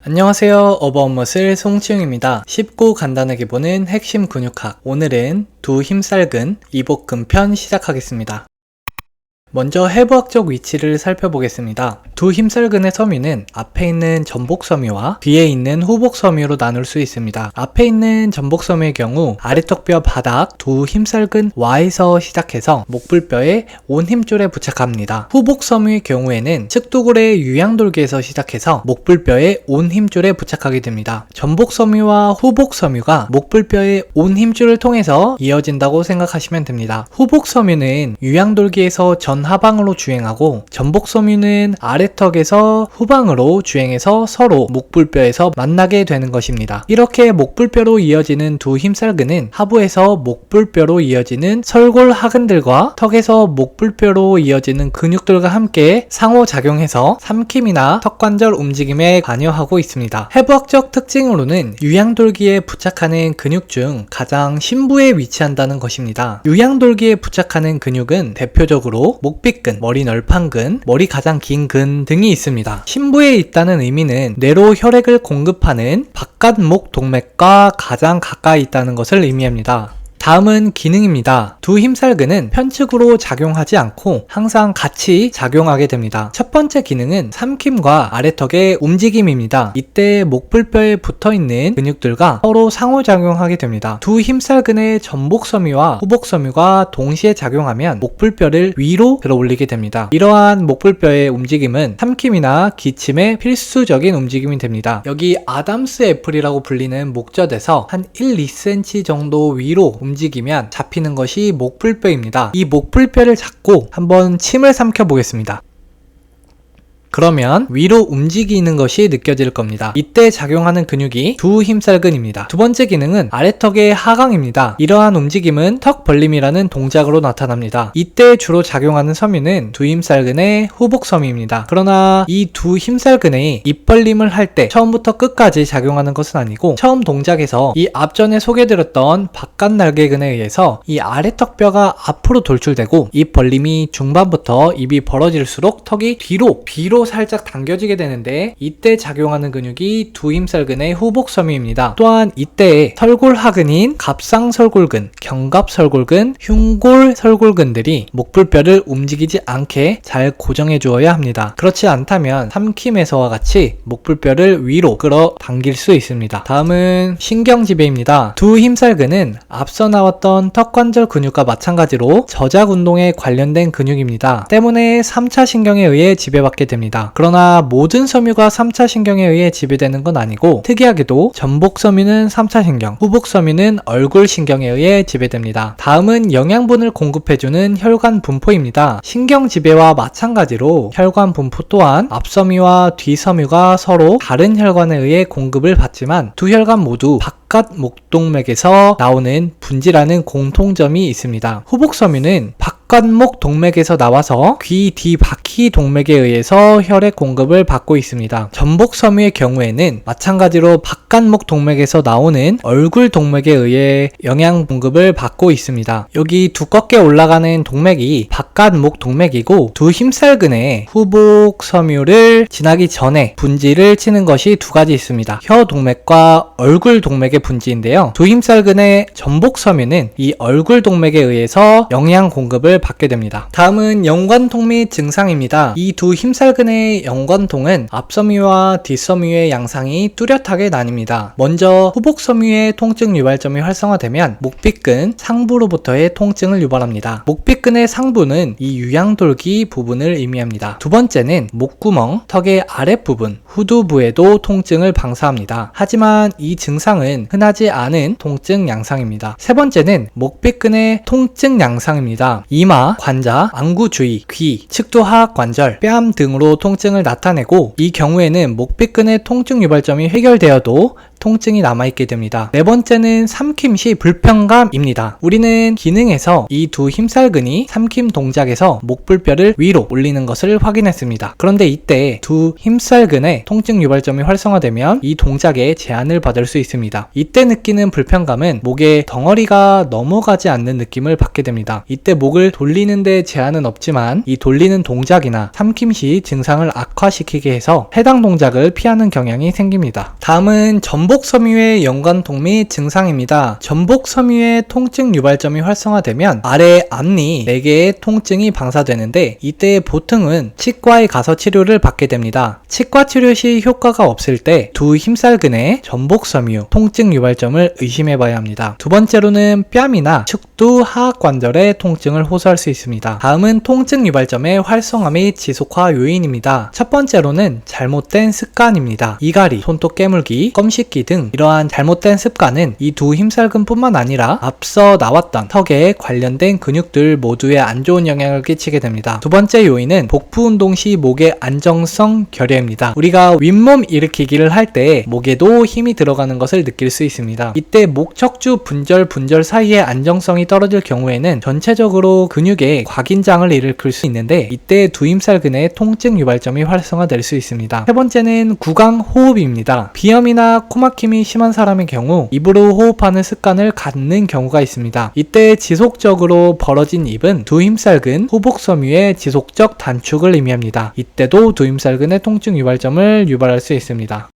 안녕하세요. 어버엇머슬 송치웅입니다. 쉽고 간단하게 보는 핵심 근육학. 오늘은 두 힘살근 이복근 편 시작하겠습니다. 먼저 해부학적 위치를 살펴보겠습니다. 두 힘살근의 섬유는 앞에 있는 전복섬유와 뒤에 있는 후복섬유로 나눌 수 있습니다. 앞에 있는 전복섬유의 경우 아래턱뼈 바닥 두 힘살근 Y에서 시작해서 목불뼈의 온 힘줄에 부착합니다. 후복섬유의 경우에는 측두골의 유양돌기에서 시작해서 목불뼈의 온 힘줄에 부착하게 됩니다. 전복섬유와 후복섬유가 목불뼈의 온 힘줄을 통해서 이어진다고 생각하시면 됩니다. 후복섬유는 유양돌기에서 전하방으로 주행하고 전복섬유는 아래턱에서 후방으로 주행해서 서로 목불뼈에서 만나게 되는 것입니다. 이렇게 목불뼈로 이어지는 두 힘살근은 하부에서 목불뼈로 이어지는 설골하근들과 턱에서 목불뼈로 이어지는 근육들과 함께 상호작용해서 삼킴이나 턱관절 움직임에 관여하고 있습니다. 해부학적 특징으로는 유양돌기에 부착하는 근육 중 가장 심부에 위치한다는 것입니다. 유양돌기에 부착하는 근육은 대표적으로 목빗근, 머리 널판근, 머리 가장 긴 근 등이 있습니다. 심부에 있다는 의미는 뇌로 혈액을 공급하는 바깥목 동맥과 가장 가까이 있다는 것을 의미합니다. 다음은 기능입니다. 두 힘살근은 편측으로 작용하지 않고 항상 같이 작용하게 됩니다. 첫 번째 기능은 삼킴과 아래턱의 움직임입니다. 이때 목불뼈에 붙어있는 근육들과 서로 상호작용하게 됩니다. 두 힘살근의 전복섬유와 후복섬유가 동시에 작용하면 목불뼈를 위로 들어올리게 됩니다. 이러한 목불뼈의 움직임은 삼킴이나 기침의 필수적인 움직임이 됩니다. 여기 아담스 애플이라고 불리는 목젖에서 한 1, 2cm 정도 위로 움직이면 잡히는 것이 목불뼈입니다. 이 목불뼈를 잡고 한번 침을 삼켜 보겠습니다. 그러면 위로 움직이는 것이 느껴질 겁니다. 이때 작용하는 근육이 두 힘살근입니다. 두 번째 기능은 아래턱의 하강입니다. 이러한 움직임은 턱 벌림이라는 동작으로 나타납니다. 이때 주로 작용하는 섬유는 두 힘살근의 후복섬유입니다. 그러나 이 두 힘살근의 입 벌림을 할 때 처음부터 끝까지 작용하는 것은 아니고 처음 동작에서 이 앞전에 소개드렸던 바깥날개근에 의해서 이 아래턱뼈가 앞으로 돌출되고 입 벌림이 중반부터 입이 벌어질수록 턱이 뒤로 살짝 당겨지게 되는데 이때 작용하는 근육이 두 힘살근의 후복섬유입니다. 또한 이때 설골하근인 갑상설골근, 견갑설골근, 흉골설골근들이 목불뼈를 움직이지 않게 잘 고정해 주어야 합니다. 그렇지 않다면 삼킴에서와 같이 목불뼈를 위로 끌어 당길 수 있습니다. 다음은 신경지배입니다. 두 힘살근은 앞서 나왔던 턱관절 근육과 마찬가지로 저작 운동에 관련된 근육입니다. 때문에 3차 신경에 의해 지배받게 됩니다. 그러나 모든 섬유가 3차 신경에 의해 지배되는 건 아니고 특이하게도 전복섬유는 3차 신경, 후복섬유는 얼굴 신경에 의해 지배됩니다. 다음은 영양분을 공급해주는 혈관 분포입니다. 신경 지배와 마찬가지로 혈관 분포 또한 앞섬유와 뒷섬유가 서로 다른 혈관에 의해 공급을 받지만 두 혈관 모두 바깥 목동맥에서 나오는 분지라는 공통점이 있습니다. 후복섬유는 바깥목 동맥에서 나와서 귀 뒤바퀴 동맥에 의해서 혈액 공급을 받고 있습니다. 전복섬유의 경우에는 마찬가지로 바깥목 동맥에서 나오는 얼굴 동맥에 의해 영양 공급을 받고 있습니다. 여기 두껍게 올라가는 동맥이 바깥목 동맥이고 두 힘살근의 후복섬유를 지나기 전에 분지를 치는 것이 두 가지 있습니다. 혀 동맥과 얼굴 동맥의 분지인데요. 두 힘살근의 전복섬유는 이 얼굴 동맥에 의해서 영양 공급을 받게 됩니다. 다음은 연관통 및 증상입니다. 이 두 힘살근의 연관통은 앞섬유와 뒷섬유의 양상이 뚜렷하게 나뉩니다. 먼저 후복섬유의 통증 유발점이 활성화되면 목빗근 상부로부터의 통증을 유발합니다. 목빗근의 상부는 이 유양돌기 부분을 의미합니다. 두 번째는 목구멍, 턱의 아랫부분, 후두부에도 통증을 방사합니다. 하지만 이 증상은 흔하지 않은 통증 양상입니다. 세 번째는 목빗근의 통증 양상입니다. 이마, 관자, 안구 주위, 귀, 측두하악 관절, 뺨 등으로 통증을 나타내고 이 경우에는 목빗근의 통증 유발점이 해결되어도 통증이 남아있게 됩니다. 네 번째는 삼킴 시 불편감입니다. 우리는 기능에서 이 두 힘살근이 삼킴 동작에서 목불뼈를 위로 올리는 것을 확인했습니다. 그런데 이때 두 힘살근의 통증 유발점이 활성화되면 이 동작에 제한을 받을 수 있습니다. 이때 느끼는 불편감은 목의 덩어리가 넘어가지 않는 느낌을 받게 됩니다. 이때 목을 돌리는데 제한은 없지만 이 돌리는 동작이나 삼킴 시 증상을 악화시키게 해서 해당 동작을 피하는 경향이 생깁니다. 다음은 전복섬유의 연관통 및 증상입니다. 전복섬유의 통증 유발점이 활성화되면 아래 앞니 4개의 통증이 방사되는데 이때 보통은 치과에 가서 치료를 받게 됩니다. 치과 치료 시 효과가 없을 때 두 힘살근의 전복섬유 통증 유발점을 의심해 봐야 합니다. 두 번째로는 뺨이나 축두 하악관절의 통증을 호소할 수 있습니다. 다음은 통증 유발점의 활성화 및 지속화 요인입니다. 첫 번째로는 잘못된 습관입니다. 이갈이, 손톱 깨물기, 껌 씻기 등 이러한 잘못된 습관은 이 두 힘살근뿐만 아니라 앞서 나왔던 턱에 관련된 근육들 모두에 안 좋은 영향을 끼치게 됩니다. 두 번째 요인은 복부 운동 시 목의 안정성 결여입니다. 우리가 윗몸 일으키기를 할 때 목에도 힘이 들어가는 것을 느낄 수 있습니다. 이때 목 척추 분절 사이의 안정성이 떨어질 경우에는 전체적으로 근육에 과긴장을 일으킬 수 있는데 이때 두 힘살근의 통증 유발점이 활성화될 수 있습니다. 세 번째는 구강 호흡입니다. 비염이나 코막힘이 심한 사람의 경우 입으로 호흡하는 습관을 갖는 경우가 있습니다. 이때 지속적으로 벌어진 입은 두 힘살근 호복섬유의 지속적 단축을 의미합니다. 이때도 두 힘살근의 통증 유발점을 유발할 수 있습니다.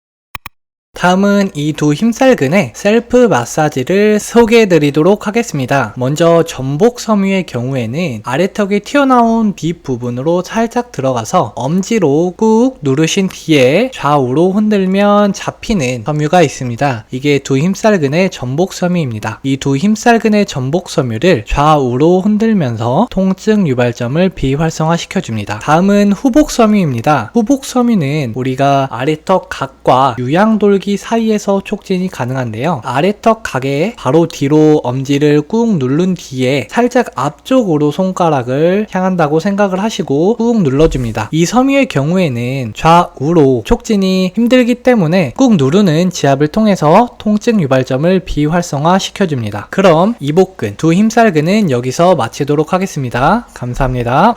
다음은 이 두 힘살근의 셀프 마사지를 소개해 드리도록 하겠습니다. 먼저 전복섬유의 경우에는 아래턱이 튀어나온 뒷부분으로 살짝 들어가서 엄지로 꾹 누르신 뒤에 좌우로 흔들면 잡히는 섬유가 있습니다. 이게 두 힘살근의 전복섬유입니다. 이 두 힘살근의 전복섬유를 좌우로 흔들면서 통증 유발점을 비활성화 시켜줍니다. 다음은 후복섬유입니다. 후복섬유는 우리가 아래턱 각과 유양돌기 사이에서 촉진이 가능한데요. 아래턱 각의 바로 뒤로 엄지를 꾹 누른 뒤에 살짝 앞쪽으로 손가락을 향한다고 생각을 하시고 꾹 눌러줍니다. 이 섬유의 경우에는 좌우로 촉진이 힘들기 때문에 꾹 누르는 지압을 통해서 통증 유발점을 비활성화 시켜줍니다. 그럼 이복근, 두 힘살근은 여기서 마치도록 하겠습니다. 감사합니다.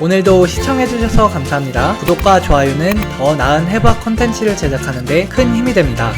오늘도 시청해주셔서 감사합니다. 구독과 좋아요는 더 나은 해부학 콘텐츠를 제작하는 데 큰 힘이 됩니다.